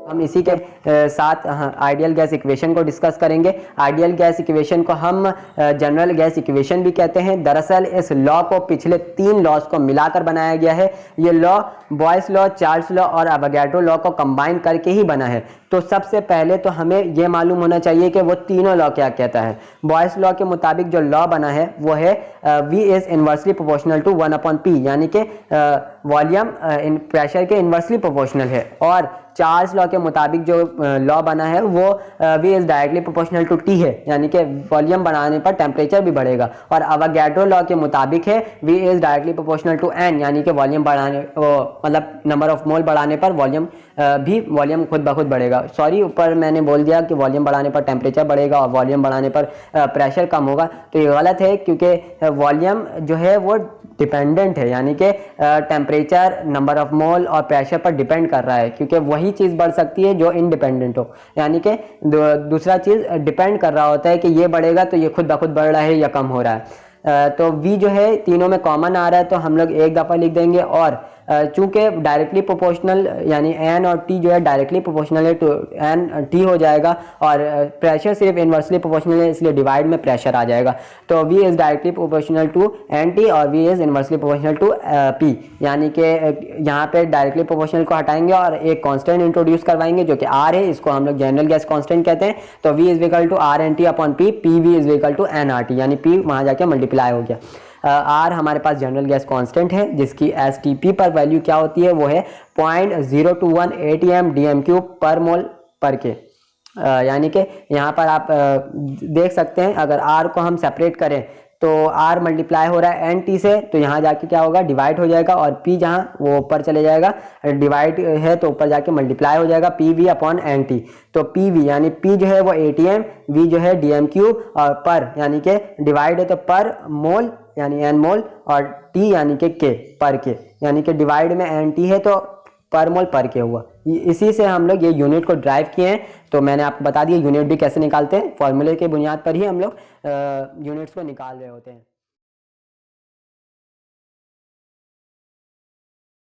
हम इसी के साथ आइडियल गैस इक्वेशन को डिस्कस करेंगे। आइडियल गैस इक्वेशन को हम जनरल गैस इक्वेशन भी कहते हैं। दरअसल इस लॉ को पिछले 3 लॉज को मिलाकर बनाया गया है। ये law boys law, Charles law और अवोगाड्रो लॉ को कंबाइन करके ही बना है। तो सबसे पहले तो हमें यह मालूम होना चाहिए कि वो तीनों लॉ क्या कहता है। बॉयस लॉ के मुताबिक जो लॉ बना है वो है V is inversely proportional to 1/P, यानी कि वॉल्यूम प्रेशर के इन्वर्सली प्रोपोर्शनल है। और चार्ल्स लॉ के मुताबिक जो लॉ बना है वो V is directly proportional to T है, यानी कि वॉल्यूम बढ़ाने पर टेम्परेचर भी बढ़ेगा। और अवोगाड्रो लॉ के मुताबिक है V is directly proportional to N, यानी कि वॉल्यूम बढ़ाने मतलब नंबर ऑफ मोल बढ़ाने पर वॉल्यूम खुद ब खुद बढ़ेगा। सॉरी, ऊपर मैंने बोल दिया कि वॉल्यूम बढ़ाने पर टेम्परेचर बढ़ेगा और वॉल्यूम बढ़ाने पर प्रेशर कम होगा, तो ये गलत है, क्योंकि वॉल्यूम जो है वो डिपेंडेंट है, यानी कि टेम्परेचर, नंबर ऑफ मोल और प्रेशर पर डिपेंड कर रहा है, क्योंकि वही चीज़ बढ़ सकती है जो इंडिपेंडेंट हो। यानी कि दूसरा चीज़ डिपेंड कर रहा होता है कि ये बढ़ेगा तो ये खुद ब खुद बढ़ रहा है या कम हो रहा है। तो V जो है तीनों में कॉमन आ रहा है, तो हम लोग एक दफ़ा लिख देंगे। और चूंकि डायरेक्टली प्रोपोर्शनल यानी N और T जो है डायरेक्टली प्रोपोर्शनल है, तो N T हो जाएगा। और प्रेशर सिर्फ इन्वर्सली प्रोपोर्शनल है, इसलिए डिवाइड में प्रेशर आ जाएगा। तो V is directly proportional to NT और V is inversely proportional to P, यानी कि यहाँ पे डायरेक्टली प्रोपोर्शनल को हटाएंगे और एक कांस्टेंट इंट्रोड्यूस करवाएंगे जो कि R है। इसको हम लोग जनरल गैस कांस्टेंट कहते हैं। तो V is equal to RNT/P, PV is equal to NRT, यानी P वहाँ जाके मल्टीप्लाई हो गया। R हमारे पास जनरल गैस कांस्टेंट है, जिसकी STP पर वैल्यू क्या होती है, वो है 0.021 ATM DM³ पर मोल पर के। यानी कि यहाँ पर आप देख सकते हैं, अगर R को हम सेपरेट करें तो R मल्टीप्लाई हो रहा है NT से, तो यहाँ जाके क्या होगा, डिवाइड हो जाएगा। और P जहाँ वो ऊपर चले जाएगा, डिवाइड है तो ऊपर जाके मल्टीप्लाई हो जाएगा PV/NT। तो PV यानी P जो है वो ATM, V जो है DM³ और पर यानी कि डिवाइड है तो पर मोल यानी N मोल, और T यानी कि K पर के, यानी कि डिवाइड में NT है तो पर मोल पर के हुआ। इसी से हम लोग ये यूनिट को ड्राइव किए हैं। तो मैंने आपको बता दिया यूनिट भी कैसे निकालते हैं, फॉर्मूले के बुनियाद पर ही हम लोग यूनिट्स को निकाल रहे होते हैं।